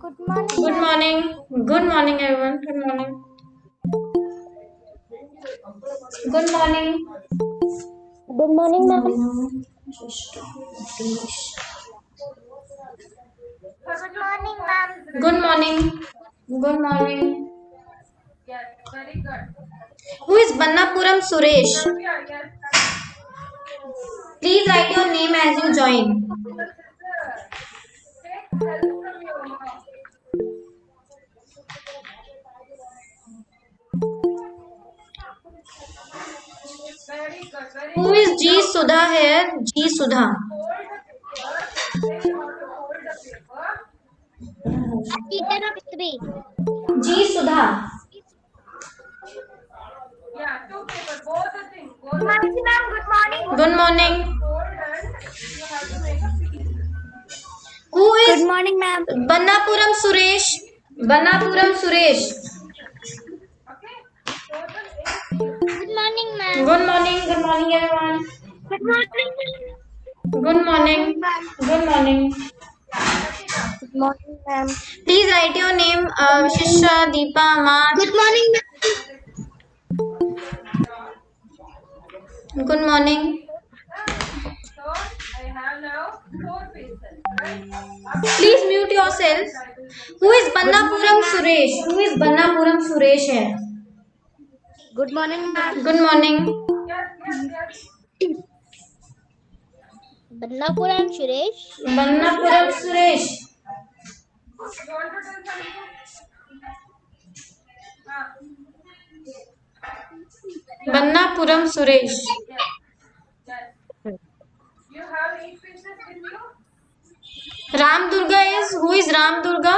Good morning, Good ma'am. morning. Good morning, everyone. Good morning. Good morning. Good morning, ma'am. Good morning, ma'am. Good morning. Good morning. Who is Bannapuram Suresh? Please write your name as you join. Who is G Sudha here? G Sudha. Teacher of three. G Sudha. Mansi ma'am, good morning. Good morning. Who Good is morning, ma'am. Bannapuram Suresh? Bannapuram Suresh. Good morning, ma'am. Good morning. Good morning, everyone. Good morning, ma'am. Good morning. Good morning. Good morning, ma'am. Please write your name, Good morning. Vishisha, Deepa, Aman. Good morning, ma'am. Good morning. Please mute yourself. Who is Good morning, Bannapuram ma'am. Suresh? Who is Bannapuram Suresh here? Good morning, ma'am. Good morning. Badnapuram Suresh. Bannapuram Suresh. Bannapuram Suresh. Ram Durga is who is Ram Durga?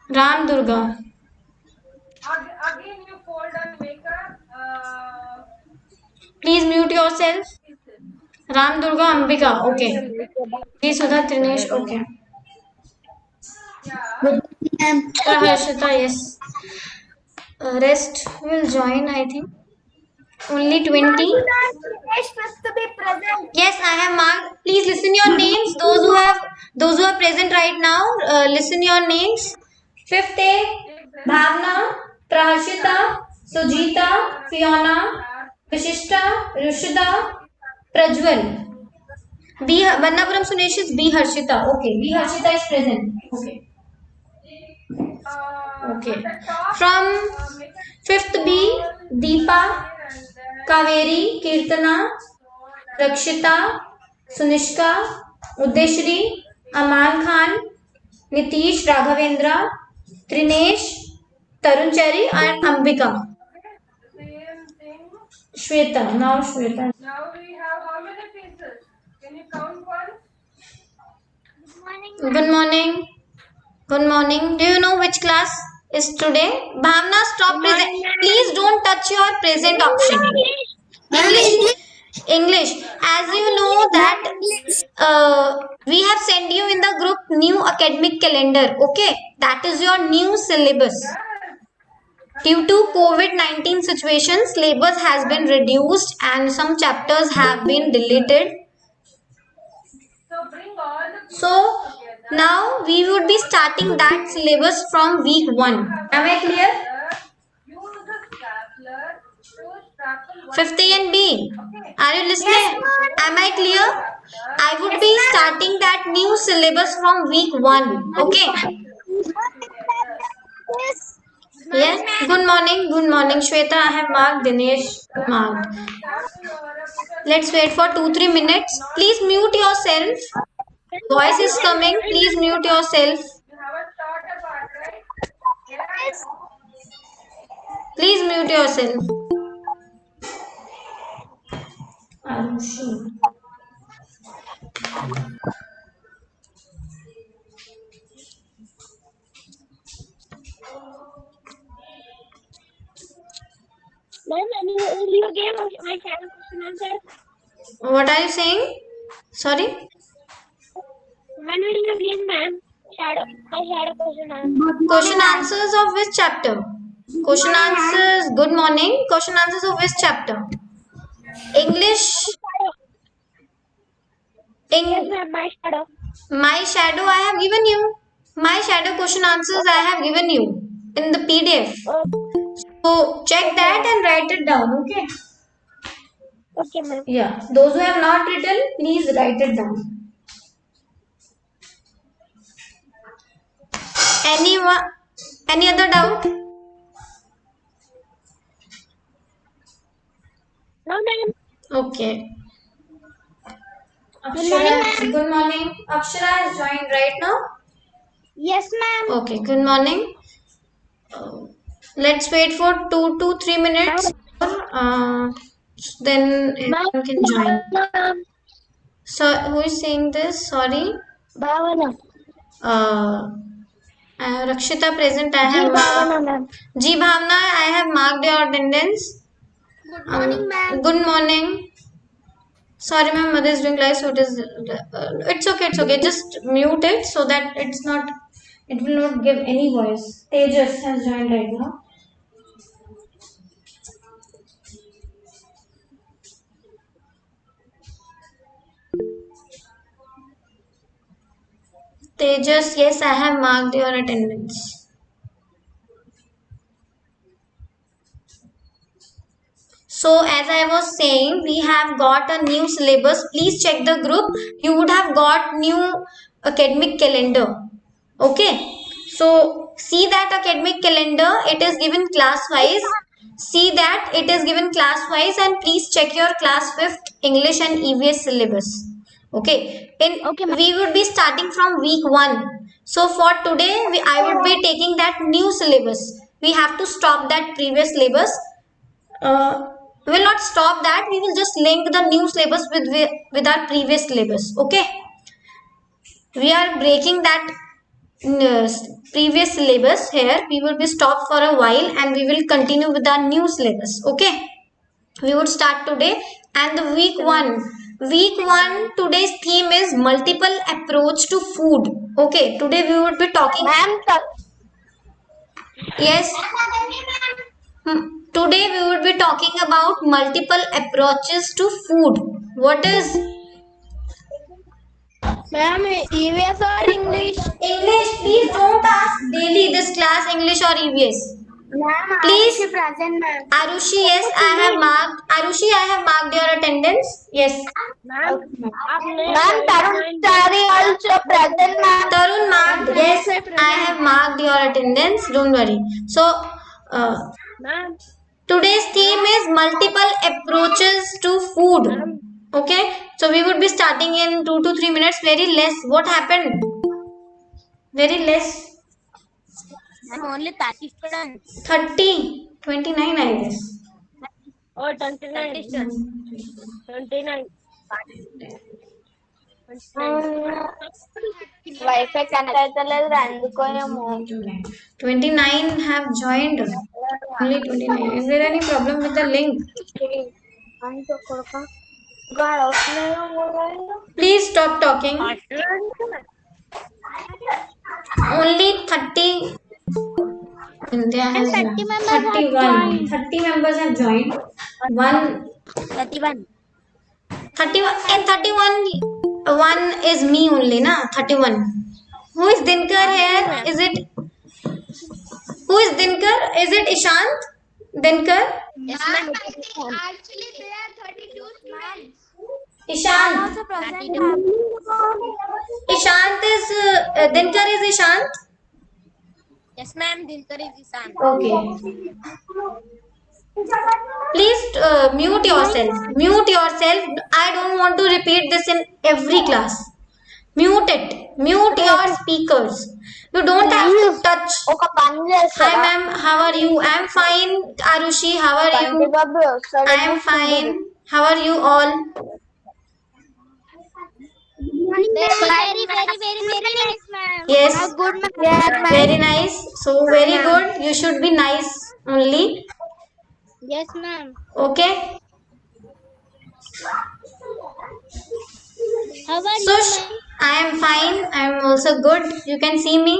Ram Durga. Please mute yourself. Ram Durga Ambika. Okay. G Sudha Trinesh. Okay. Good morning, ma'am. Harshita. Yes. Rest will join. I think only 20. Mansi ma'am, Suresh has to be present. Yes, I have marked. Please listen your names. Those who are present right now, listen your names. Fifth A, Bhavna, Prahashita, Sujita, Fiona, Vishishta, Rushida, Prajwal. B. Bannapuram Sunesh is B. Harshita. Okay, B. Harshita is present. Okay. Okay. From fifth B, Deepa, Kaveri, Kirtana, Rakshita, Sunishka, Udeshri, Aman Khan, Nitish, Raghavendra, Trinesh, Tarun Cherry, and Ambika. Shweta. Now Shweta. Good morning, Good morning. Good morning. Do you know which class is today? Bhavna, stop present. morning, Please don't touch your present option. English. English. As you know that we have sent you in the group new academic calendar. Okay, that is your new syllabus. Due to COVID-19 situation, syllabus has been reduced and some chapters have been deleted. So now we would be starting that syllabus from week 1. Am I clear? Fifth A and B. Are you listening? Am I clear? I would be starting that new syllabus from week 1. Okay. Yes. Yes. Good morning. Good morning, Shweta. I have marked. Dinesh marked. Let's wait for 2-3 minutes. Please mute yourself. Voice is coming. Please mute yourself. Please mute yourself. Arushi. Ma'am, when you gave my shadow question answer? What are you saying? Sorry. When will you give, ma'am? My shadow question answer. Question answers of which chapter? Question answers. Good morning. Question answers of which chapter? English. Yes, In ma'am, my shadow. my shadow, I have given you. My shadow question answers I have given you in the PDF. So check that and write it down. Okay. Okay, ma'am. Yeah. Those who have not written, please write it down. Anyone? Any other doubt? No, ma'am. Okay. Good morning, Akshara, ma'am. good morning. Akshara has joined right now. Yes, ma'am. Okay, good morning. Let's wait for 2 to 3 minutes. Then everyone can join. Ma'am. So, who is saying this? Sorry. Bhavana. Uh, Rakshita present. I Ji have Bhavana, ma'am. Ji Bhavna. I have marked your attendance. Good morning, ma'am. Good morning. Sorry, my mother is doing live, so it is. It's okay. It's okay. Just mute it so that it's not. It will not give any voice. Tejas has joined right now. Tejas, yes, I have marked your attendance. So, as I was saying, we have got a new syllabus. Please check the group. You would have got new academic calendar. Okay. So, see that academic calendar. It is given class wise. See that it is given class wise, and please check your class 5th English and EVS syllabus. Okay. Okay, ma'am. We would be starting from week 1. So, for today, I would be taking that new syllabus. We have to stop that previous syllabus. We will not stop that. We will just link the new syllabus with our previous syllabus. Okay. We are breaking that previous syllabus here. We will be stopped for a while and we will continue with our new syllabus. Okay. We would start today and the week 1. Today's theme is multiple approach to food. Okay. Today we would be talking. Ma'am, Yes. Today we would be talking about multiple approaches to food. What is ma'am, EVS or English? English? Please don't ask daily this class English or EVS. Ma'am, Please. Arushi present, ma'am. Arushi, yes, I have marked. Arushi, I have marked your attendance. Yes. Ma'am, Tarun Chari also present, ma'am. Tarun marked. Yes, I have marked your attendance. Don't worry. So, Ma'am, today's theme is multiple approaches to food. Okay, so we would be starting in 2 to 3 minutes. Very less. What happened? Very less. I'm only 30 students. 30, 29, I guess. Oh, 29. 29. Wifi connect అవుతలేదు అందుకోనేమో 29 have joined. Only 29. Is there any problem with the link? Please stop talking. Only 30. India has 31. 30 members have joined. 31. 31. And 31. One is me only, na? 31. Who is Dinkar here? Is it? Who is Dinkar? Is it Ishant? Dinkar? Yes, ma'am. Actually, there are 32 students. Ishant. Also present, ma'am. Ishant is Dinkar is Ishant. Yes, ma'am. Dinkar is Isan. Okay. Please mute yourself. Mute yourself. I don't want to repeat this in every class. Mute it. Mute your speakers. You don't have to touch. Hi ma'am, how are you? I am fine. Arushi, how are you? I am fine. How are you all? Very nice, ma'am. Yes. Good, ma'am. Very nice. So very good. You should be nice only. Yes, ma'am. Okay. How are So you, ma'am? I am fine. I am also good. You can see me.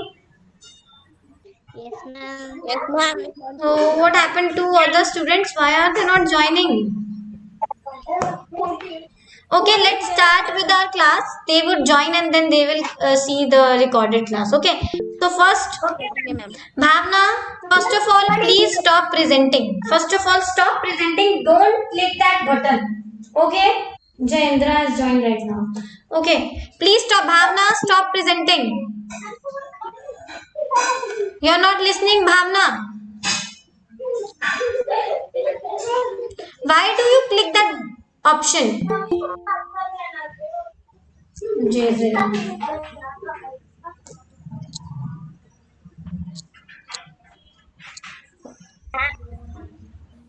Yes, ma'am. Yes, ma'am. So what happened to other students? Why are they not joining? Okay, let's start with our class. They would join and then they will see the recorded class. Okay. So first, Okay, ma'am. Bhavna, first of all, please stop presenting. First of all, stop presenting. Don't click that button. Okay. Jayendra has joined right now. Okay. Please stop. Bhavna, stop presenting. You're not listening, Bhavna. Why do you click that option? Jayendra.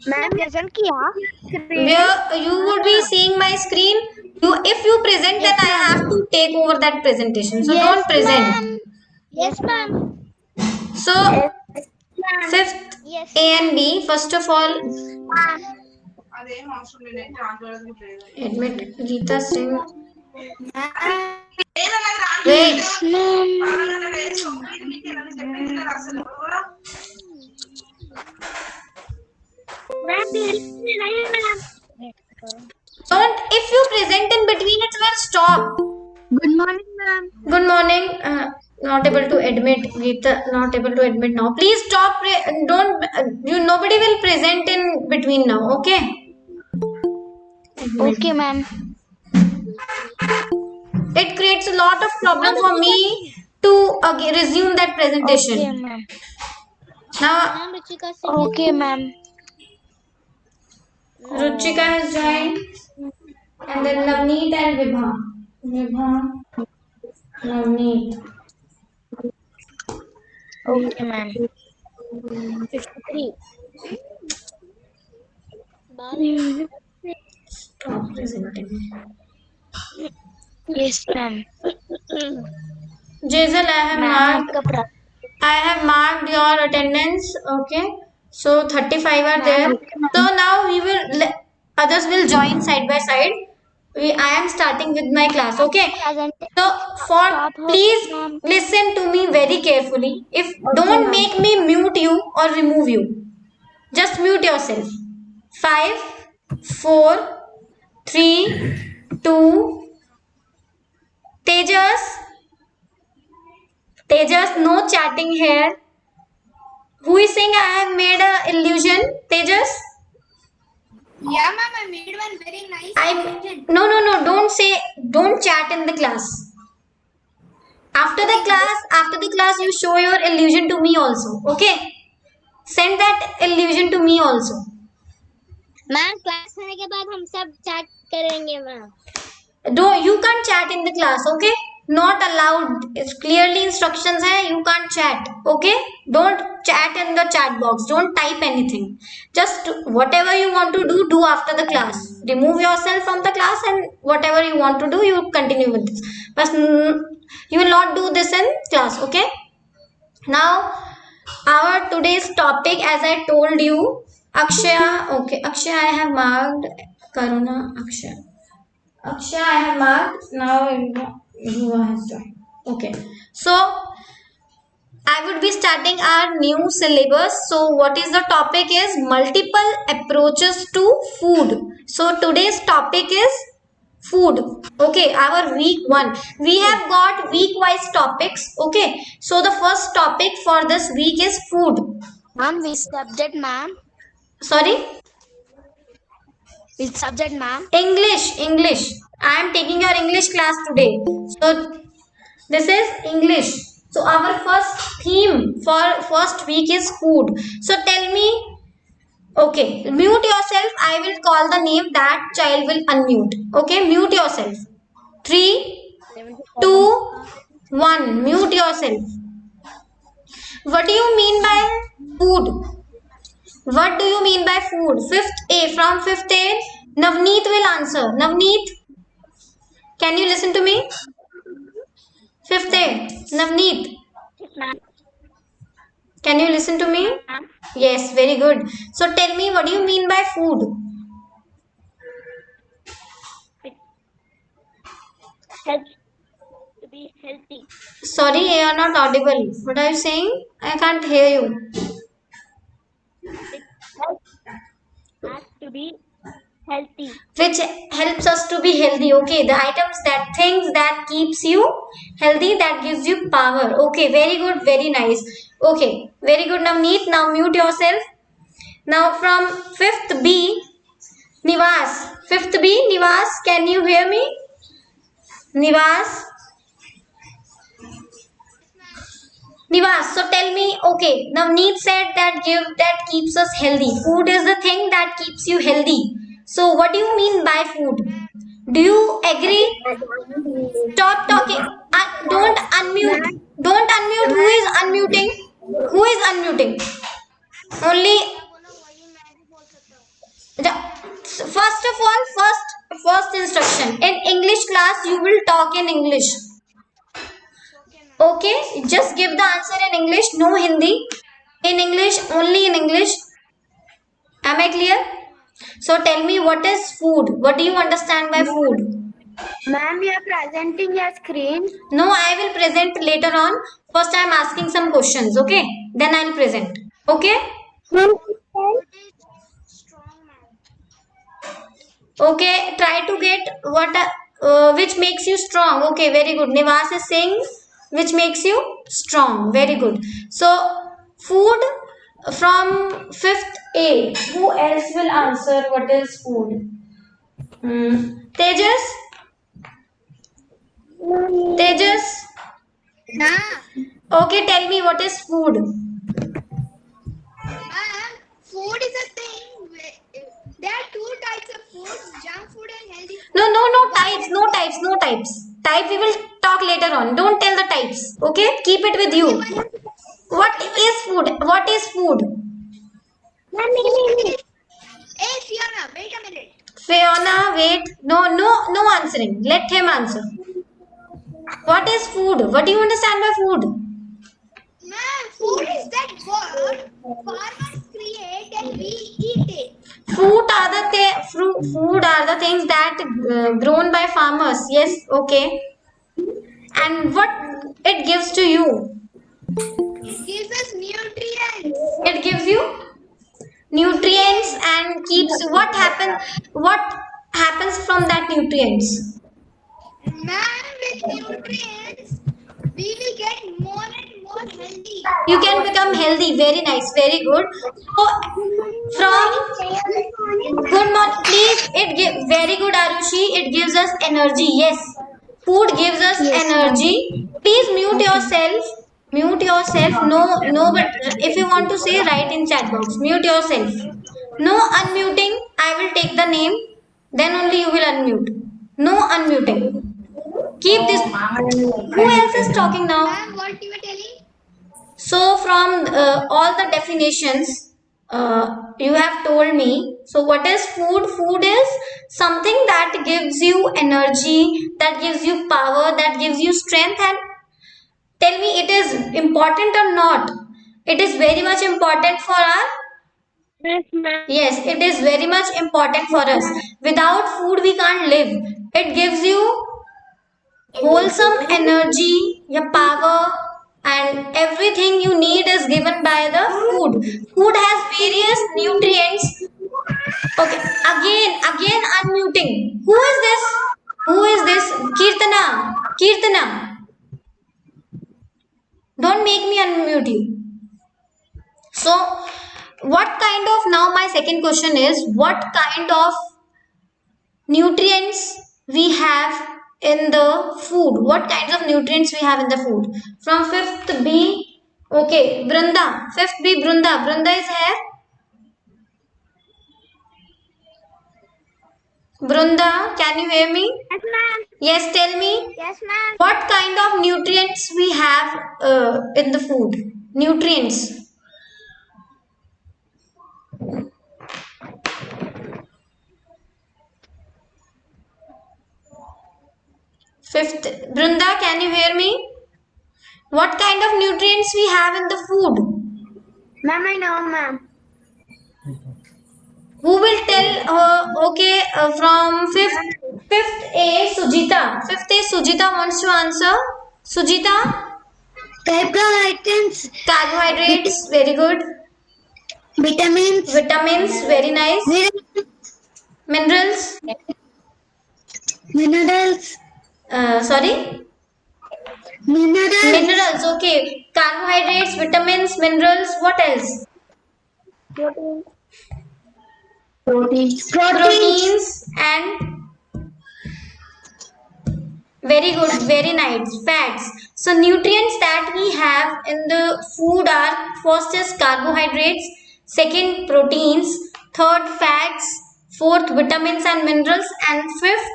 Ma'am present किया Where you would be seeing my screen. If you present, then Yes, I ma'am. have to take over that presentation. So Yes, don't present. ma'am. Yes, ma'am. So Ma'am. fifth Yes, A and ma'am. B. First of all, Ma'am. admit Geeta Singh. Ma'am. Wait. Don't. If you present in between, it will stop. Good morning, ma'am. Good morning. Not able to admit. Geeta, not able to admit now. Please stop. Don't. You. Nobody will present in between now. Okay. Admit. Okay, ma'am. It creates a lot of problem for me to resume that Okay, presentation. ma'am. Now Ma'am, Ruchika Singh. Okay, ma'am. Ruchika has joined, and then Navneet and Vibha. Vibha, Navneet. Okay, ma'am. 53. Stop presenting. Yes, ma'am. Jaisal, Ma'am, आपका प्रा- I have marked your attendance. Okay, so 35 are there. Ma'am, okay, So ma'am. now others will join side by side. I am starting with my class. Okay. Present. So for Stop हो please ma'am. listen to me very carefully. If Okay, don't ma'am. make me mute you or remove you. Just mute yourself. 5, 4, 3, 2. Tejas. Tejas, no chatting here. Who is saying I have made a illusion? Tejas? Yeah, ma'am, I made one very nice illusion. No. Don't chat in the class. After the class, you show your illusion to me also. Okay? Send that illusion to me also. Ma'am class होने के बाद हम सब chat करेंगे ma'am. You can't chat in the class, okay? Not allowed. It's clearly instructions hai. You can't chat, okay? Don't chat in the chat box. Don't type anything. Just whatever you want to do after the class. Remove yourself from the class and whatever you want to do, you continue with this. But you will not do this in class, okay? Now, our today's topic, as I told you, Akshaya. Okay, Akshaya, I have marked. Karuna, Akshaya. Akshay, I have marked. Now Yuva has joined. Okay. So I would be starting our new syllabus. So what is the topic is multiple approaches to food. So today's topic is food. Okay, our week 1. We have got week wise topics. Okay. So the first topic for this week is food. Ma'am, which subject, ma'am? Sorry? Which subject, ma'am? English. I am taking your English class today. So this is English. So our first theme for first week is food. So tell me, okay, mute yourself. I will call the name, that child will unmute. Okay, mute yourself. 3, 2, 1. Mute yourself. What do you mean by food? What do you mean by food? Fifth A, from fifth A, Navneet will answer. Navneet, can you listen to me? Fifth A, Navneet. Can you listen to me? Ma'am, Yes, very good. So tell me, what do you mean by food? it helps to be healthy. Sorry, you are not audible. What are you saying? I can't hear you. It helps us to be healthy. Which helps us to be healthy. Okay, the items, that things that keeps you healthy, that gives you power. Okay, very good, very nice. Okay, very good. Now Neat, now mute yourself. Now from fifth B, Nivas. Fifth B, Nivas, can you hear me? Nivas. Nivas, so tell me, okay, now Neet said that keeps us healthy. Food is the thing that keeps you healthy. So what do you mean by food? Do you agree? Stop talking. Don't unmute. Ma'am, Don't unmute. Who is unmuting? Who is unmuting? Only first of all, first instruction. In English class, you will talk in English. Okay, just give the answer in English, no Hindi. In English, only in English. Am I clear? So tell me, what is food? What do you understand by food? ma'am, you are presenting your screen. No, I will present later on. First, I am asking some questions, okay? Then I will present. Okay? Ma'am, Okay, try to get what which makes you strong. Okay, very good. Nivas is saying which makes you strong. Very good. So, food from fifth A. Who else will answer what is food? Tejas? Tejas? Nah. Okay, tell me what is food. Ma'am, food is a thing. There are two types of food: junk food and healthy food. No types, no types, no types. Type we will talk later on. Don't tell the types. Okay, keep it with you. What is food? What is food? ma'am, me. Hey Fiona, wait a minute. Fiona, wait. No answering. Let him answer. What is food? What do you understand by food? Ma'am, food is that word farmers create and we eat it. Food are the things that grown by farmers. Yes, okay. And what it gives to you? It gives us nutrients. It gives you nutrients and keeps what happens from that nutrients. Man, with nutrients, we will get more and more healthy. You can become healthy. Very nice, very good. So from good morning, please, it give very good, Arushi. It gives us energy. Yes, food gives us energy. Please mute yourself. Mute yourself. No, but if you want to say, write in chat box. Mute yourself. No unmuting. I will take the name. Then only you will unmute. No unmuting. Keep this. Who else is talking now? Ma'am, what you were telling? So from all the definitions you have told me. So what is food? Food is something that gives you energy, that gives you power, that gives you strength. And tell me, it is important or not? It is very much important for our. Yes, ma'am. Yes, it is very much important for us. Without food, we can't live. It gives you wholesome energy, your power, and everything you need is given by the food. Food has various nutrients. Okay, again unmuting. Who is this? Who is this? Kirtana. Kirtana. Don't make me unmute you. So, what kind of, now my second question is, what kind of nutrients we have in the food? What kinds of nutrients we have in the food? From fifth B, okay, Brunda. Fifth B, Brunda is here. Brunda, can you hear me? Yes, ma'am. Yes, tell me, Yes, ma'am. what kind of nutrients we have in the food? Nutrients. Fifth, Brunda, can you hear me? What kind of nutrients we have in the food? Ma'am, I know, ma'am. Who will tell? Okay, from fifth A, Sujita. Fifth A, Sujita wants to answer. Sujita, Carbohydrates, carbohydrates, very good. vitamins, Vitamins, very nice. Minerals, minerals, sorry, minerals, minerals. Okay, carbohydrates, vitamins, minerals. What else? proteins, Proteins and very good, very nice. Fats. So nutrients that we have in the food are first is carbohydrates, second proteins, third fats, fourth vitamins and minerals, and fifth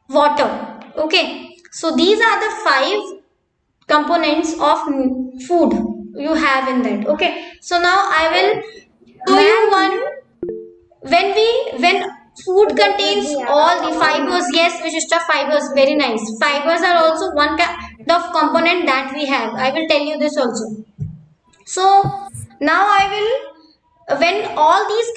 water. Okay. So these are the five components of food you have in that. Okay. So now I will show you one when food contains all the fibers. Yes, Vishishta, fibers, very nice. Fibers are also one kind of component that we have. I will tell you this also. So now I will, when all these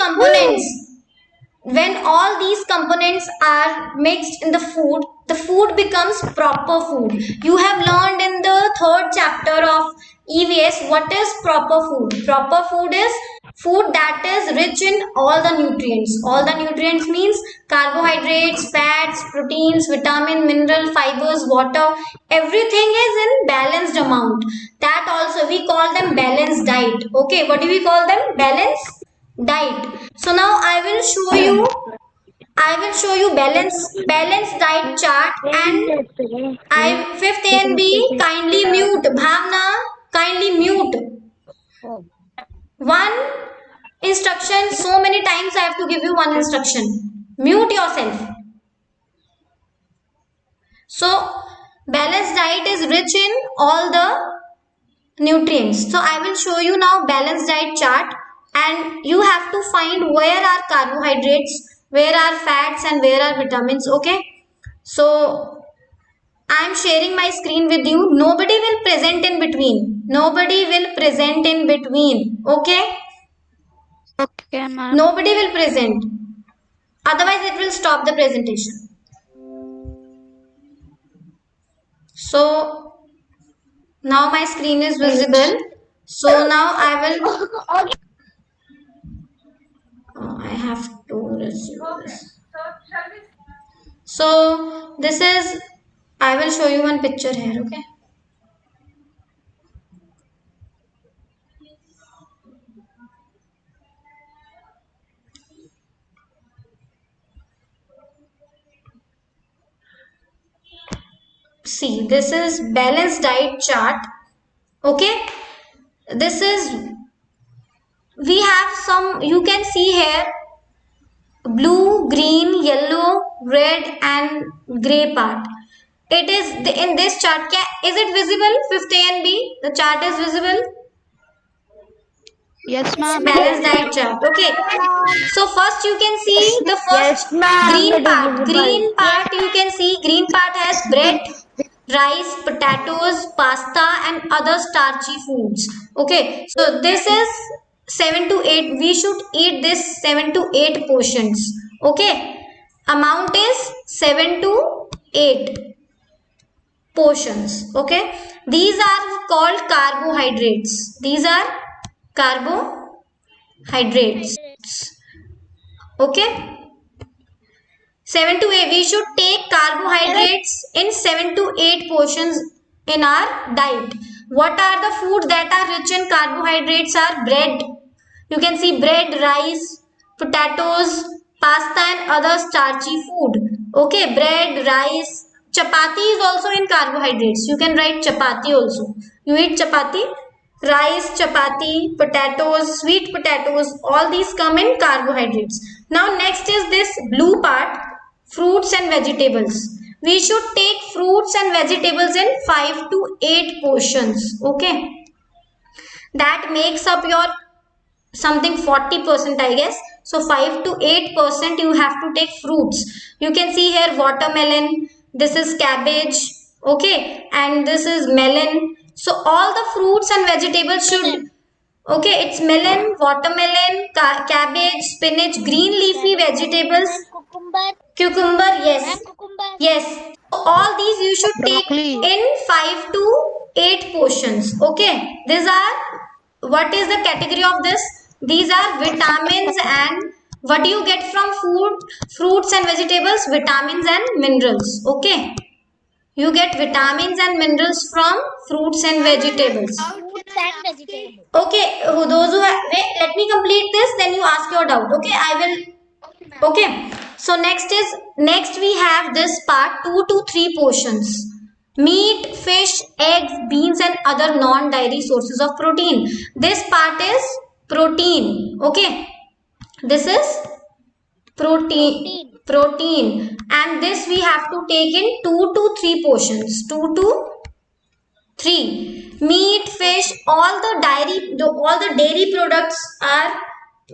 components are mixed in the food becomes proper food. You have learned in the third chapter of EVS what is proper food. Proper food is food that is rich in all the nutrients. All the nutrients means carbohydrates, fats, proteins, vitamin, mineral, fibers, water. Everything is in balanced amount. That also we call them balanced diet. Okay, what do we call them? Balanced diet. So now I will show you balance diet chart, and I fifth A and B kindly mute. Bhavna, kindly mute. One instruction, so many times I have to give you one instruction. Mute yourself. So balanced diet is rich in all the nutrients. So I will show you now balanced diet chart, and you have to find where are carbohydrates, where are fats, and where are vitamins. Okay. So I am sharing my screen with you. Nobody will present in between. Nobody will present in between. Okay. Okay, ma'am. Nobody will present. Otherwise it will stop the presentation. So now my screen is visible. So now I will. I have to resume this. So this is. I will show you one picture here. Okay. See, this is balanced diet chart. Okay. This is. We have some. You can see here blue, green, yellow, red, and gray part. It is in this chart. Is it visible? Fifth A and B. The chart is visible. Yes, ma'am. Balanced diet chart. Okay. So first you can see the first green part. Green part you can see. Green part has bread, rice, potatoes, pasta, and other starchy foods. Okay. So this is 7 to 8. We should eat this 7 to 8 portions. Okay. Amount is 7 to 8 portions. Okay. These are called carbohydrates. These are carbohydrates. Okay. 7 to 8. We should take carbohydrates in 7 to 8 portions in our diet. What are the foods that are rich in carbohydrates? Are bread. You can see bread, rice, potatoes, pasta, and other starchy food. Okay, bread, rice, chapati is also in carbohydrates. You can write chapati also. You eat chapati? Rice, chapati, potatoes, sweet potatoes, all these come in carbohydrates. Now next is this blue part, fruits and vegetables. We should take fruits and vegetables in 5 to 8 portions. Okay. That makes up your something 40%, I guess. So 5 to 8% you have to take fruits. You can see here watermelon, this is cabbage, okay, and this is melon. So all the fruits and vegetables should, Okay, it's melon, watermelon, cabbage, spinach, green leafy vegetables, Cucumber. cucumber, yes. Ma'am, cucumber. Yes. All these you should take in 5 to 8 portions. Okay. These are, what is the category of this? These are vitamins and what do you get from food, fruits and vegetables? Vitamins and minerals. Okay. You get vitamins and minerals from fruits and vegetables. Fruits and vegetables. Okay, those who have, wait, let me complete this, then you ask your doubt. Okay, I will. Okay, so next we have this part 2 to 3 portions. Meat, fish, eggs, beans, and other non-dairy sources of protein. This part is protein. Okay, this is protein, and this we have to take in 2 to 3 portions. 2 to 3. Meat, fish, all the dairy products are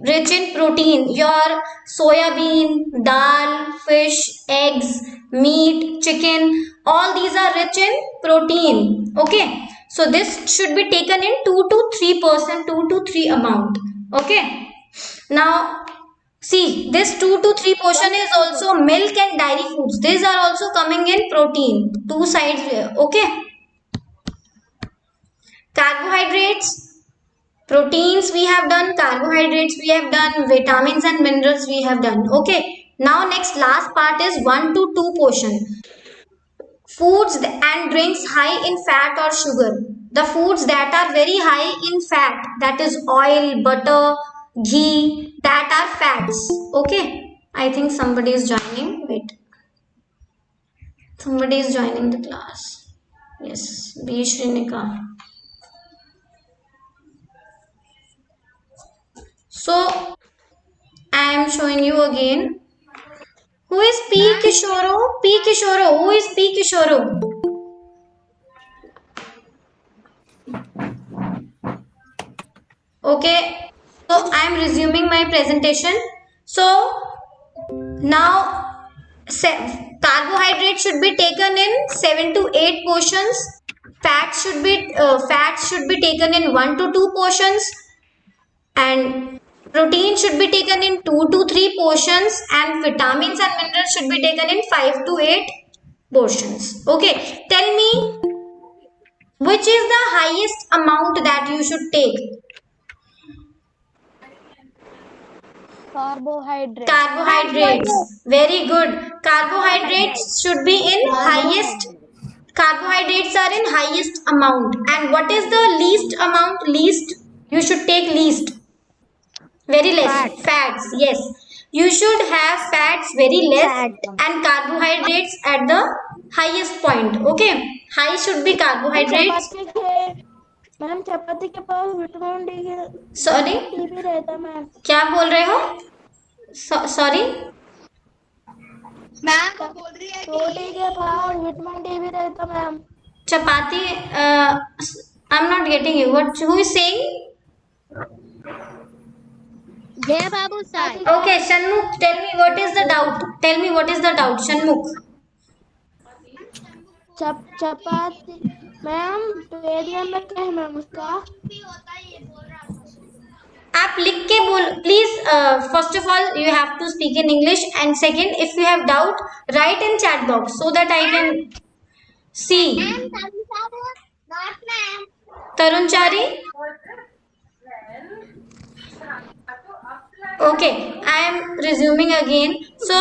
rich in protein. Your soybean, dal, fish, eggs, meat, chicken, all these are rich in protein. Okay. So this should be taken in 2 to 3%, 2 to 3 amount. Okay. Now see, this 2 to 3 portion is also milk and dairy foods. These are also coming in protein. Two sides here. Okay. Carbohydrates, proteins we have done, carbohydrates we have done, vitamins and minerals we have done. Okay. Now next last part is 1 to 2 portion. Foods and drinks high in fat or sugar. The foods that are very high in fat, that is oil, butter, ghee, that are fats. Okay. I think somebody is joining. Wait. Somebody is joining the class. Yes. B. Shrinika. So, I am showing you again. Who is P. Kishoro? P. Kishoro. Who is P. Kishoro? Okay. So, I am resuming my presentation. So, now carbohydrates should be taken in 7 to 8 portions. Fats should be taken in 1 to 2 portions. And protein should be taken in 2 to 3 portions, and vitamins and minerals should be taken in 5 to 8 portions. Okay, tell me which is the highest amount that you should take? Carbohydrates. Very good. Carbohydrates should be in highest. Carbohydrates are in highest amount. And what is the least amount? Least. You should take least. Very less. Fats. Yes. You should have fats very less and carbohydrates at the highest point. Okay. High should be carbohydrates. Ma'am chapati के पास vitamin D sorry भी रहता ma'am क्या बोल रहे हो sorry ma'am वो बोल रही है रोटी के पास विटामिन डी भी रहता ma'am chapati I am not getting you what who is saying जय बाबू Sai Okay, Shanmukh, tell me what is the doubt. Tell me what is the doubt, Shanmukh. Chapati ma'am पेरियम में क्या है मैम उसका आप लिख के बोल please first of all you have to speak in English and second if you have doubt write in chat box so that I can see Tarun Chari okay I am resuming again so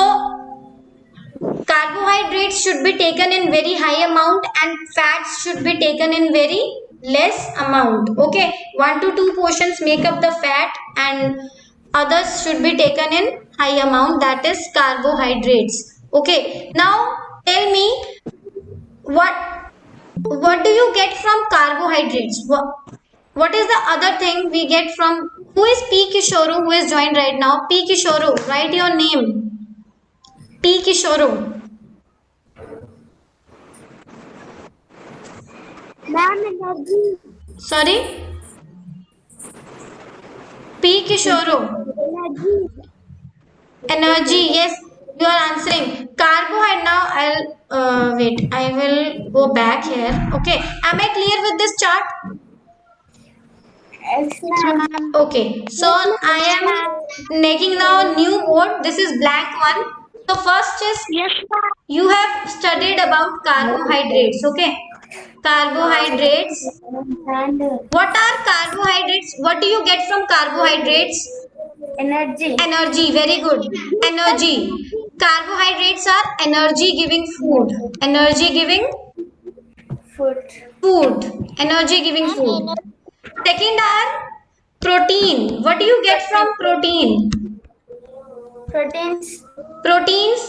carbohydrates should be taken in very high amount and fats should be taken in very less amount. Okay, 1 to 2 portions make up the fat and others should be taken in high amount, that is carbohydrates. Okay, now tell me what do you get from carbohydrates? What is the other thing we get from? Who is P. Kishoro who is joined right now? P. Kishoro, write your name. P. Kishoro. Ma'am energy Sorry? P. Kishoro. Energy, yes, you are answering. Carbohydrate, now I'll wait, I will go back here. Okay, am I clear with this chart? Okay, so I am making now new board. This is blank one. So first is Yes, ma'am. you have studied about carbohydrates. Okay, carbohydrates. What are carbohydrates? What do you get from carbohydrates? Energy. Energy. Very good. Energy. Carbohydrates are energy giving food. Energy giving Food. food. Energy giving food. Second are protein. What do you get from protein? Proteins. Proteins.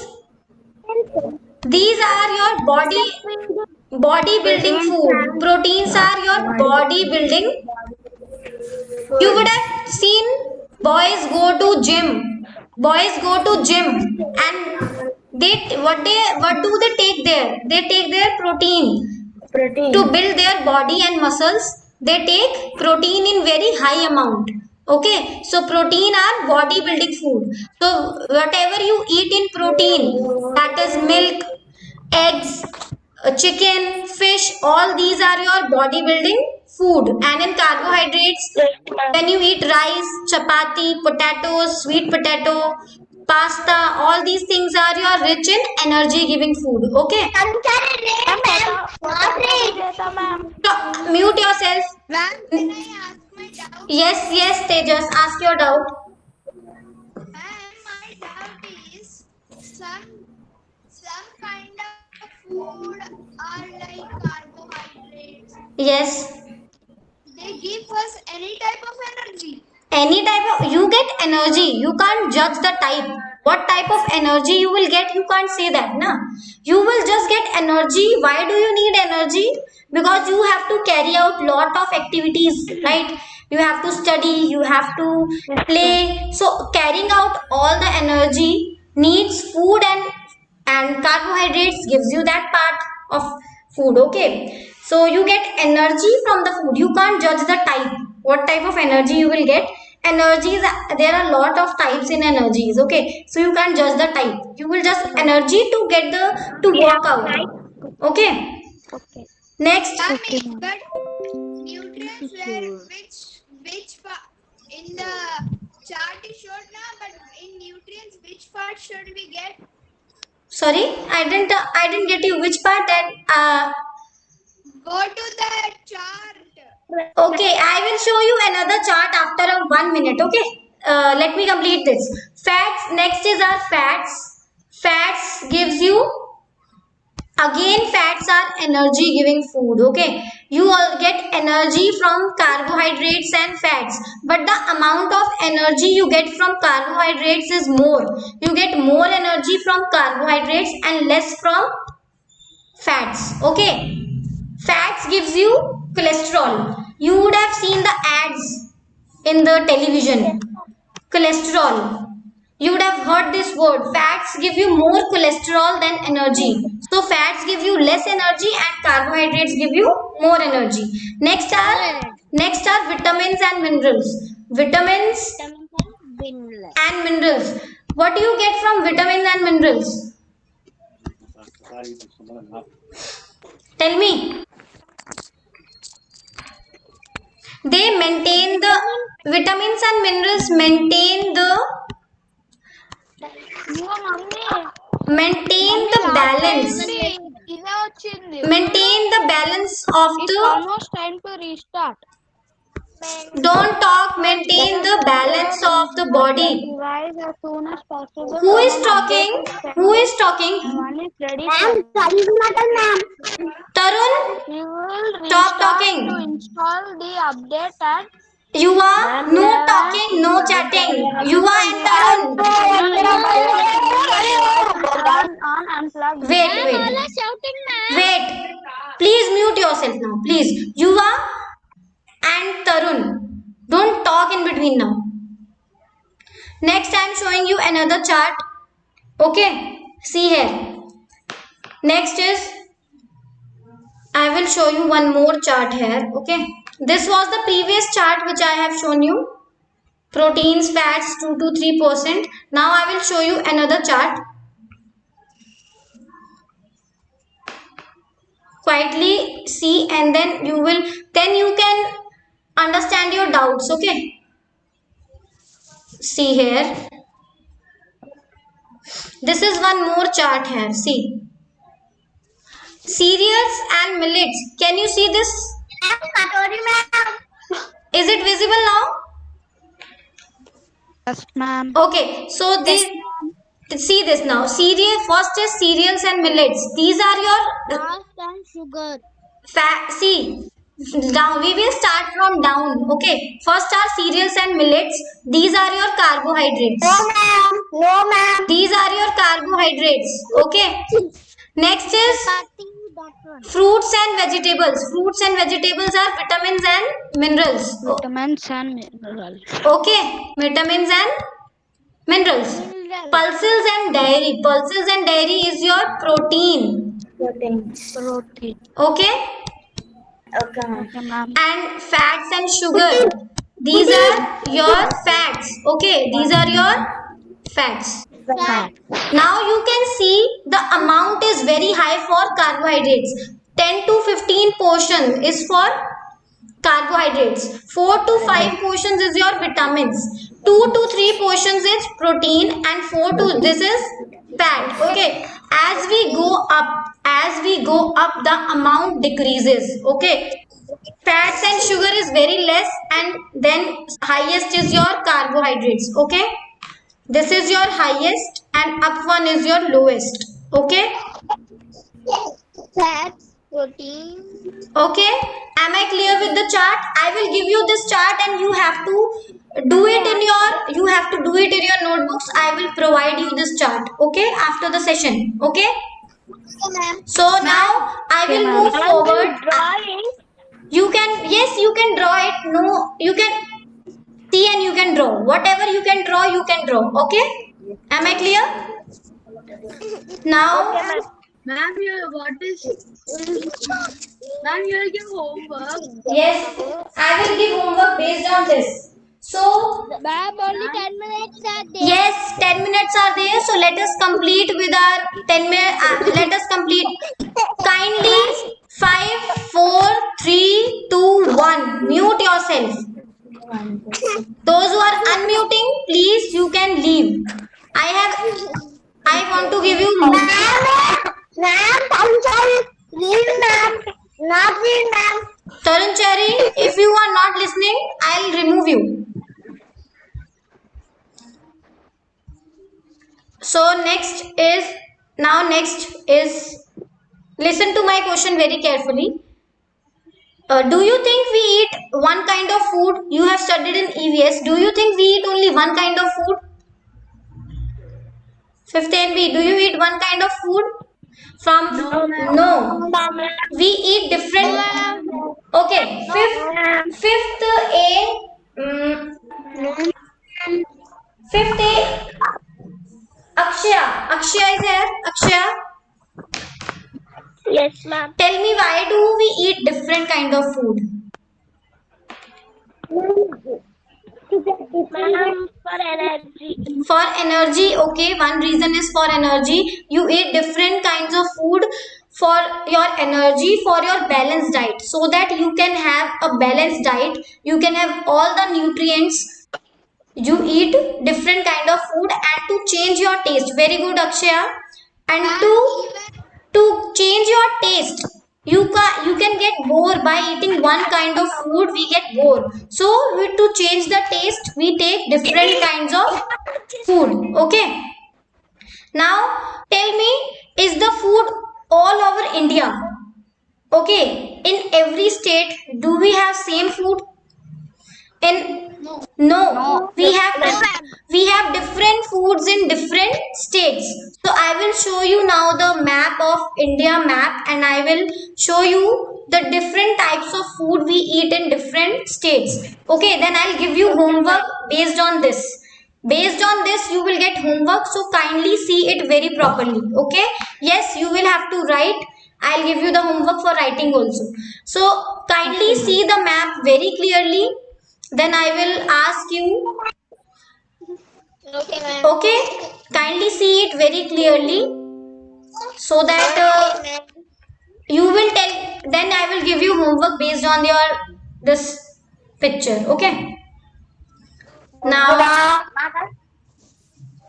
These are your body building food. Proteins are your body building. You would have seen boys go to gym. Boys go to gym and what do they take there? They take their protein Protein. to build their body and muscles. They take protein in very high amount. Okay, so protein are body building food. So whatever you eat in protein, that is milk, eggs, chicken, fish, all these are your bodybuilding food. And in carbohydrates, when you eat rice, chapati, potatoes, sweet potato, pasta, all these things are your rich in energy giving food. Okay, so, mute yourself. Ma'am, can I ask my doubt? Yes, Tejas, ask your doubt. Ma'am, my doubt is some kind of food are like carbohydrates. Yes, They give us any type of energy. any type of you get energy. You can't judge the type. What type of energy you will get, you can't say that, na. You will just get energy. Why do you need energy? Because you have to carry out lot of activities, right? You have to study, you have to play. So carrying out all the energy needs food, and carbohydrates gives you that part of food. Okay, so you get energy from the food. You can't judge the type, what type of energy you will get. Energies, there are a lot of types in energies. Okay, so you can't judge the type. You will just energy to get the to work out. Okay, Okay. next. Ma'am, but nutrients were in the chart is showed now, but in nutrients which part should we get? Sorry, I didn't get you. Which part? That Go to the chart. okay, I will show you another chart after a 1 minute. Okay, let me complete this. Fats. Next is our fats. Fats gives you, again, fats are energy giving food. Okay, you all get energy from carbohydrates and fats, but the amount of energy you get from carbohydrates is more. You get more energy from carbohydrates and less from fats. Okay, fats gives you cholesterol. You would have seen the ads in the television. Cholesterol. You would have heard this word. Fats give you more cholesterol than energy. So fats give you less energy and carbohydrates give you more energy. Next are vitamins and minerals. Vitamins and minerals. What do you get from vitamins and minerals? Tell me. They maintain the vitamins and minerals maintain the balance. Maintain the balance of the. Almost time to restart. Don't talk. Maintain the balance of the body. Device as soon as possible. Who is talking? Who is talking? One is ready. Tarun, We will stop restart talking. to install the update and You are no talking, no chatting. You are and Tarun. turn on unplug. Wait. Please mute yourself now. Please. You are and Tarun. Don't talk in between now. Next, I am showing you another chart. Okay. See here. Next is, I will show you one more chart here. Okay. This was the previous chart which I have shown you. Proteins, fats 2 to 3%. Now I will show you another chart. Quietly see, and then you can understand your doubts. Okay, see here, this is one more chart here. See, cereals and millets. Can you see this? Is it visible now? Yes, ma'am. Okay, so this, see this now. Cereal, first is cereals and millets. These are your and sugar. see, down. We will start from down. Okay, first are cereals and millets. These are your carbohydrates. No, ma'am. These are your carbohydrates. Okay. Next is fruits and vegetables. Fruits and vegetables are vitamins and minerals. Vitamins and minerals. Okay, vitamins and minerals. Pulses and dairy. Pulses and dairy is your protein. Proteins. Protein. Okay, Okay, ma'am. Okay, ma'am. and fats and sugar. These are your fats. Okay, these are your fats. Fat. Now you can see the amount is very high for carbohydrates. 10 to 15 portion is for carbohydrates. 4 to 5 portions is your vitamins. 2 to 3 portions is protein, and 4 to this is fat. Okay. As we go up, the amount decreases. Okay. Fats and sugar is very less, and then highest is your carbohydrates. Okay. This is your highest, and up one is your lowest. Okay. Fats, protein. Okay. Am I clear with the chart? I will give you this chart, and you have to do it in your notebooks. I will provide you this chart. Okay. After the session. Okay. Okay, ma'am. So now I will ma'am. move forward. Drawing. You can, yes, you can draw it. No, you can see and you can draw. Whatever you can draw, you can draw. Okay. Am I clear? Now. Ma'am, what is? Ma'am, you'll give homework. Yes, I will give homework based on this. So, Ma'am, only 10 minutes are there. yes, 10 minutes are there. So, let us complete with our 10 minutes. Let us complete. Kindly, 5, 4, 3, 2, 1. Mute yourself. Those who are unmuting, please, you can leave. I want to give you. Ma'am, I'm sorry. Leave, ma'am. Not leave, ma'am. Tarun Cherry, if you are not listening, I'll remove you. So next is listen to my question very carefully. Do you think we eat one kind of food? You have studied in EVS. Do you think we eat only one kind of food? 5th NB, do you eat one kind of food? No. We eat different. Okay. Fifth A. Akshaya is here. Akshaya, Yes, ma'am. tell me, why do we eat different kind of food? Ma'am, for energy. For energy. Okay, one reason is for energy. You eat different kinds of food for your energy, for your balanced diet, so that you can have a balanced diet. You can have all the nutrients. You eat different kind of food and to change your taste. Very good, Akshaya. And to change your taste, you can get bored by eating one kind of food. We get bored, so to change the taste, we take different kinds of food. Okay. Now tell me, is the food all over India? Okay, in every state, do we have same food? No. We have different foods in different states. So I will show you now the map of India map, and I will show you the different types of food we eat in different states. Okay, then I'll give you homework based on this. Based on this, you will get homework, so kindly see it very properly. Okay, yes, you will have to write. I'll give you the homework for writing also. So kindly see the map very clearly. Then I will ask you. Okay, ma'am. Okay, kindly see it very clearly, so that you will tell. Then I will give you homework based on your this picture. Okay. Now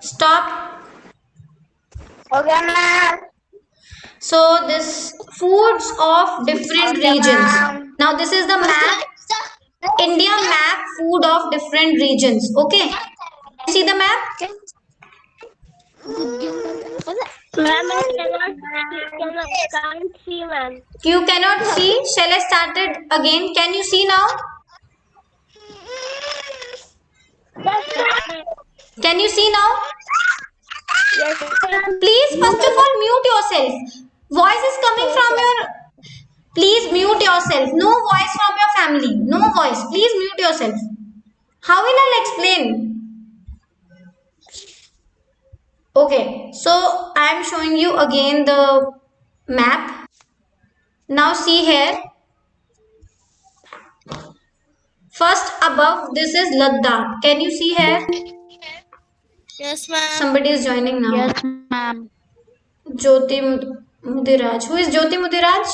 stop. Okay, ma'am. So this foods of different regions. Now this is the map. India map food of different regions. Okay. See the map? Ma'am, I can't see, ma'am. You cannot see. Shall I start it again? Can you see now? Yes, ma'am. Can you see now? Yes, ma'am. Please first of all mute yourself. Voice is coming from your. Please mute yourself. No voice from your family. No voice. Please mute yourself. How will I explain? Okay, so I am showing you again the map. Now see here. First above this is Ladakh. Can you see here? Yes, ma'am. Somebody is joining now. Yes, ma'am. Jyoti Mudiraj. Who is Jyoti Mudiraj?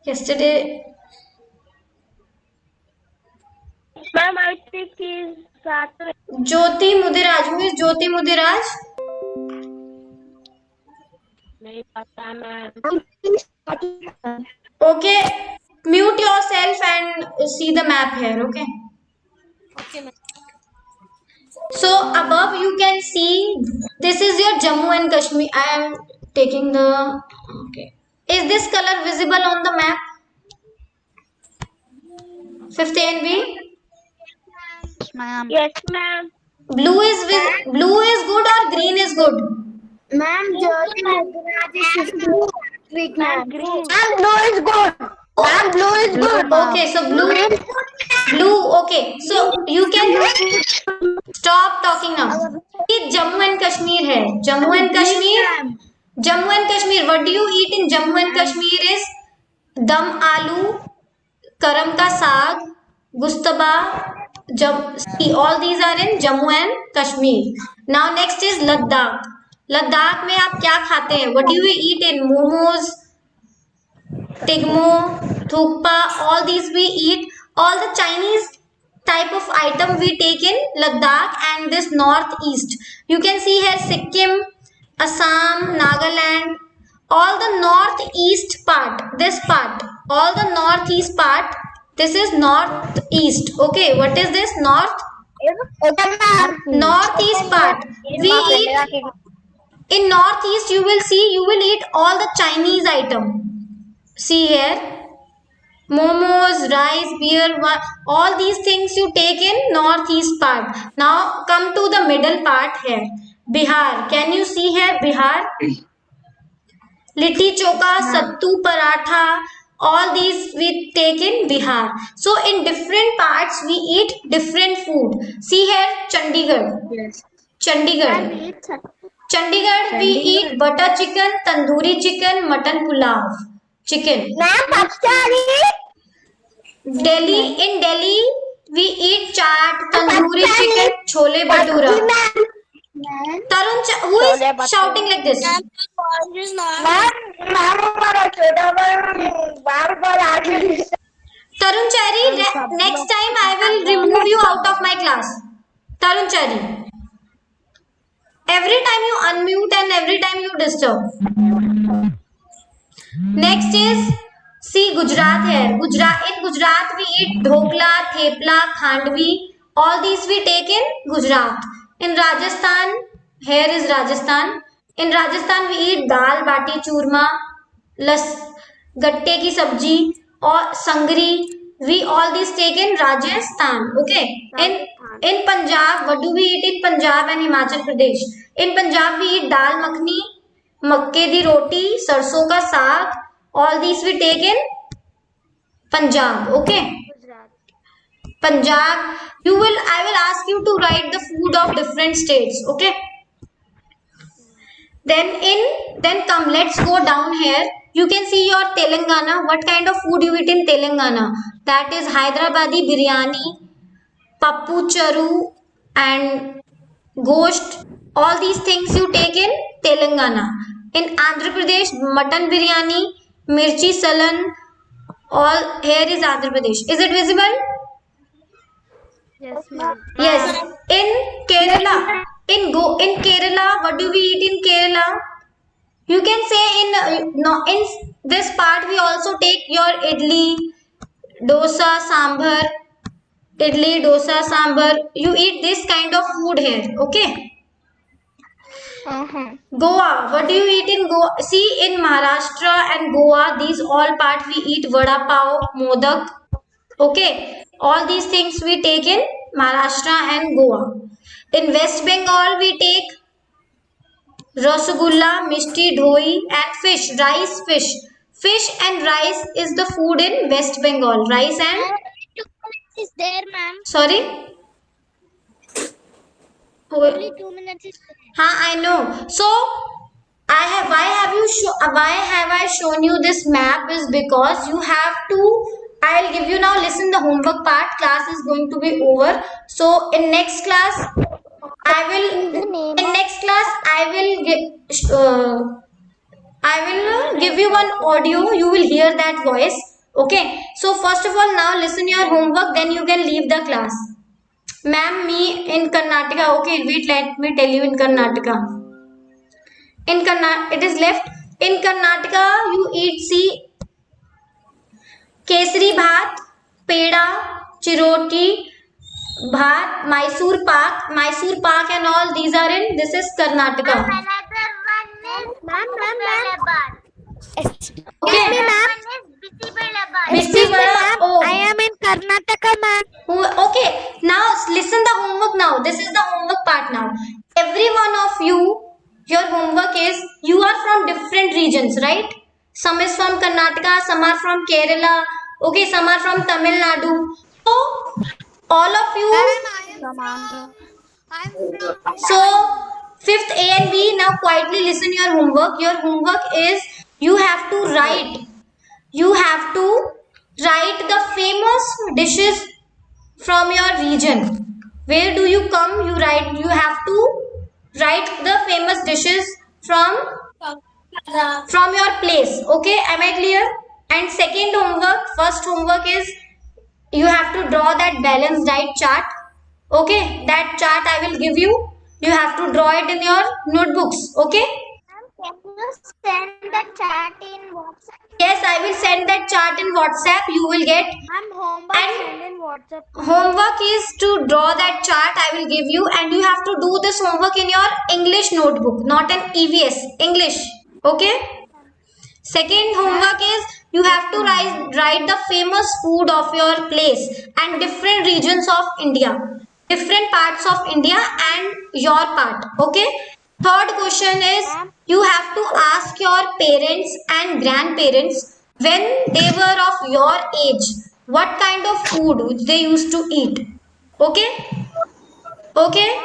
Yesterday. Ma'am, I think he's Saturday. Jyoti Mudiraj. Who is Jyoti Mudiraj? नहीं पता, ma'am. Okay. Mute yourself and see the map here. Okay. Okay, ma'am. So above you can see this is your Jammu and Kashmir. I am taking the. Okay. Is this color visible on the map? 5th NB. Yes, ma'am. Yes, ma'am. Blue is good or green is good? Ma'am, Jyoti Mudiraj is street, ma'am. Green. Ma'am, blue is good. Ma'am, blue is good. Okay, so blue. Okay, so you can stop talking now. See, Jammu and Kashmir hai. Jammu and Kashmir. What do you eat in Jammu and Kashmir is dum aloo, karam ka saag, gustaba. See, all these are in Jammu and Kashmir. Now next is Ladakh. Ladakh में आप क्या खाते हैं? What do you eat in? Momos, tigmo, thukpa, all these we eat. All the Chinese type of item we take in Ladakh and this northeast. You can see here Sikkim, Assam, Nagaland, all the northeast part. This part, all the northeast part. This is northeast. Okay, what is this? Northeast part. We eat. In northeast you will eat all the Chinese item. See here. Momos, rice, beer, all these things you take in northeast part. Now come to the middle part here. Bihar. Can you see here Bihar? Litti choka, sattu paratha, all these we take in Bihar. So in different parts we eat different food. See here Chandigarh. Yes. Chandigarh we eat butter chicken, tandoori chicken, mutton pulav, chicken. Ma'am, Delhi, in Delhi we eat chaat, tandoori chicken, chole bhatura. Tarun, who is shouting like this? Tarun Chari, next time I will remove you out of my class. Tarun Chari. Every time you unmute and every time you disturb. Next is, see Gujarat here. In Gujarat we eat dhokla, thepla, khandvi. All these we take in Gujarat. In Rajasthan, here is Rajasthan. In Rajasthan we eat dal, bati, churma, gatte ki sabji or sangri. We all these take in Rajasthan. Okay. In Punjab, what do we eat in Punjab and Himachal Pradesh? In Punjab we eat dal makhni, makke di roti, sarson ka saag. All these we take in Punjab. Okay. Punjab. I will ask you to write the food of different states. Okay. Then come. Let's go down here. You can see your Telangana. What kind of food you eat in Telangana? That is Hyderabadi biryani, pappu charu, and gosht. All these things you take in Telangana. In Andhra Pradesh, mutton biryani, mirchi salan. All here is Andhra Pradesh. Is it visible? Yes, ma'am. Yes. In Kerala, in Kerala, what do we eat in Kerala? You can say in no in this part we also take your dosa, sambar, dosa, sambar. You eat this kind of food here. Okay. Goa, what do you eat in Goa? See, in Maharashtra and Goa, these all parts we eat vada pav, modak. Okay, all these things we take in Maharashtra and Goa. In West Bengal, we take rasgulla, mishti, dhoi, and fish, rice, fish. Fish and rice is the food in West Bengal. Rice and Is there, ma'am? sorry. Only 2 minutes is there. I know. So why have I shown you this map is because you have to I'll give you now listen the homework part. Class is going to be over. So in next class I will give you one audio. You will hear that voice. Okay. So first of all, now listen your homework. Then you can leave the class. Ma'am, me in Karnataka. Okay, wait. Let me tell you in Karnataka. In Karnataka, it is left. In Karnataka, you eat kesari bhat, peda, chiroti, bhat, Mysore pak and all these are in. This is Karnataka. Okay. Bisi vada. Oh. I am in Karnataka, ma'am. Okay. Now listen the homework now. This is the homework part now. Every one of you, your homework is you are from different regions, right? Some is from Karnataka, some are from Kerala. Okay, some are from Tamil Nadu. So all of you. So fifth A and B, now quietly listen your homework. Your homework is you have to write the famous dishes from your region. Where do you come? You have to write the famous dishes from your place. Okay, am I clear? And second homework, first homework is you have to draw that balanced diet chart. Okay, that chart I will give you. You have to draw it in your notebooks. Okay. Can you send the chat in WhatsApp? Yes, I will send that chart in WhatsApp. You will get. I'm homework And send in WhatsApp. Homework is to draw that chart I will give you, and you have to do this homework in your English notebook, not an EVS. English. Okay. Second homework is you have to write the famous food of your place and different regions of India, different parts of India and your part. Okay. Third question is you have to ask your parents and grandparents when they were of your age what kind of food they used to eat. Okay. Okay.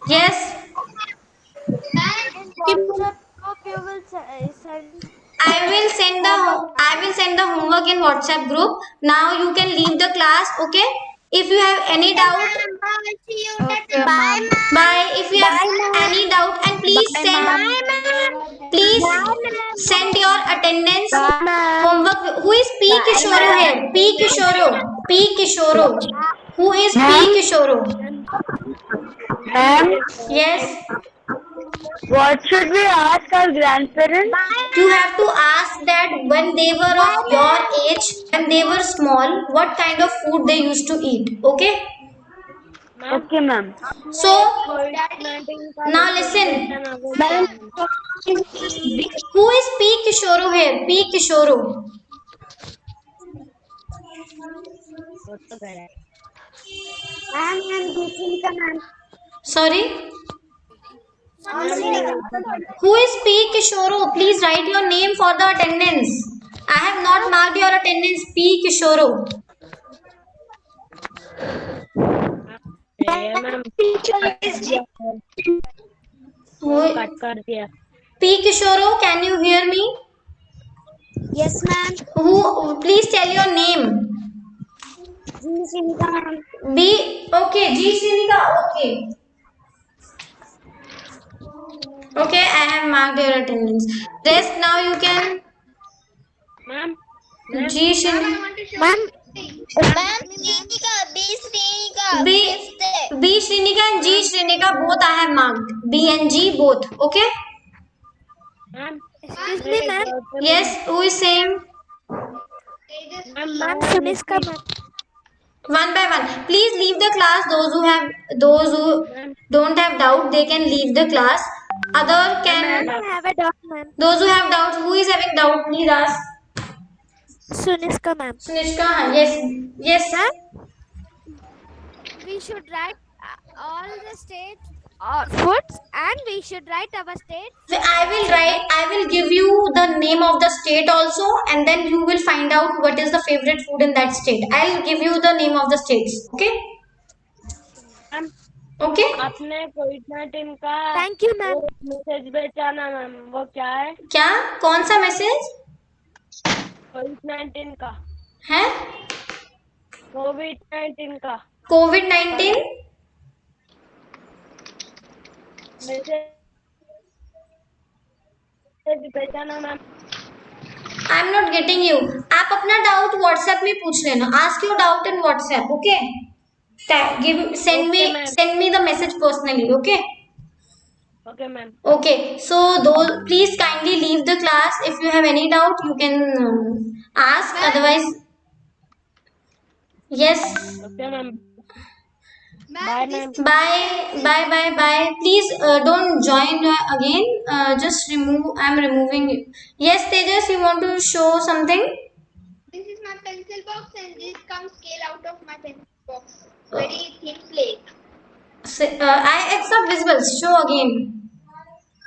Yes. WhatsApp group you will send. I will send the homework in WhatsApp group. Now you can leave the class. Okay. If you have any doubt, Bye, ma'am. bye. If you have any doubt, and please send your attendance homework. Who is P Kishoro here? P Kishoro. P Kishoro. Who is P Kishoro? Ma'am, Yes. what should we ask our grandparents? You have to ask that when they were of your age, when they were small, what kind of food they used to eat. Okay. Okay, ma'am. So now listen. Who is P Kishoro here? P Kishoro. Sorry. Who is P Kishoro? Please write your name for the attendance. I have not marked your attendance. P Kishoro. P Kishoro, can you hear me? Yes, ma'am. Who? Please tell your name. B. Okay. G Sinika. Okay. Okay, I have marked your attendance. Rest now you can. Ma'am. G Sinika. Ma'am, Srinika, B. B Shrinika and G Shrinika both I have marked. B and G both. Okay. Ma'am. Excuse me, ma'am. Yes. Who is saying? Ma'am, Suniska, ma'am. One by one. Please leave the class. Those who don't have doubt, they can leave the class. Other can. I have a doubt, ma'am. Those who have doubts, who is having doubt, please ask. Suniska, ma'am. Sunishka, yes, yes. Ma'am, we should write all the states or foods, and we should write our states. I will give you the name of the state also, and then you will find out what is the favorite food in that state. I'll give you the name of the states. Okay? Ma'am Okay? आपने कोविड-19 का Thank you, ma'am. Message भेजा ना ma'am, वो क्या है? क्या? कौन सा मैसेज कोविड-19 का है? कोविड-19 का COVID-19 मैसेज भेजा ना ma'am. I am not getting you. आप अपना डाउट व्हाट्सएप में पूछ लेना. Ask your doubt in WhatsApp. Okay? Send me the message personally. Okay? Okay, ma'am. Okay, so those please kindly leave the class. If you have any doubt, you can ask. Otherwise, yes. Okay, ma'am. Ma'am, Bye. Please don't join again. Just remove. I'm removing you. Yes, Tejas, you want to show something? this is my pencil box, and this comes scale out of my pencil box. Very thin plate. It's not visible. Show again.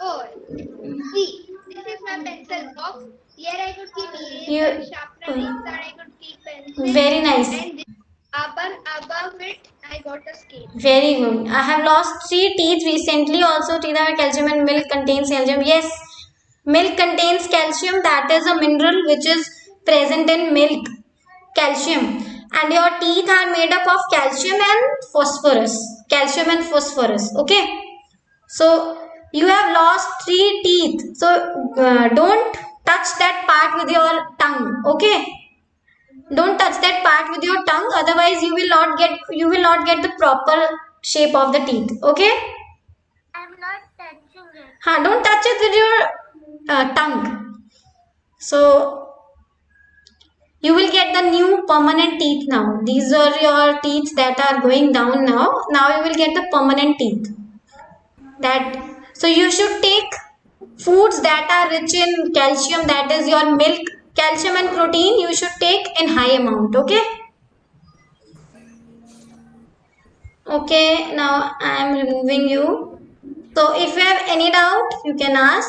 Oh, see, this is my pencil box. Here I could keep You- eraser, sharpener. Inside I could keep pencil. Very nice. And this, above it, I got a scale. Very good. I have lost 3 teeth recently. Also, teeth have calcium and milk contains calcium. Yes, milk contains calcium. That is a mineral which is present in milk. Calcium. And your teeth are made up of calcium and phosphorus. Calcium and phosphorus. Okay. So you have lost 3 teeth. So don't touch that part with your tongue. Okay. Don't touch that part with your tongue, otherwise you will not get the proper shape of the teeth. Okay? I'm not touching it. Don't touch it with your tongue. So you will get the new permanent teeth now. These are your teeth that are going down now. Now you will get the permanent teeth. So you should take foods that are rich in calcium, that is your milk. Calcium and protein you should take in high amount. Okay? Okay, now I am removing you. So if you have any doubt, you can ask.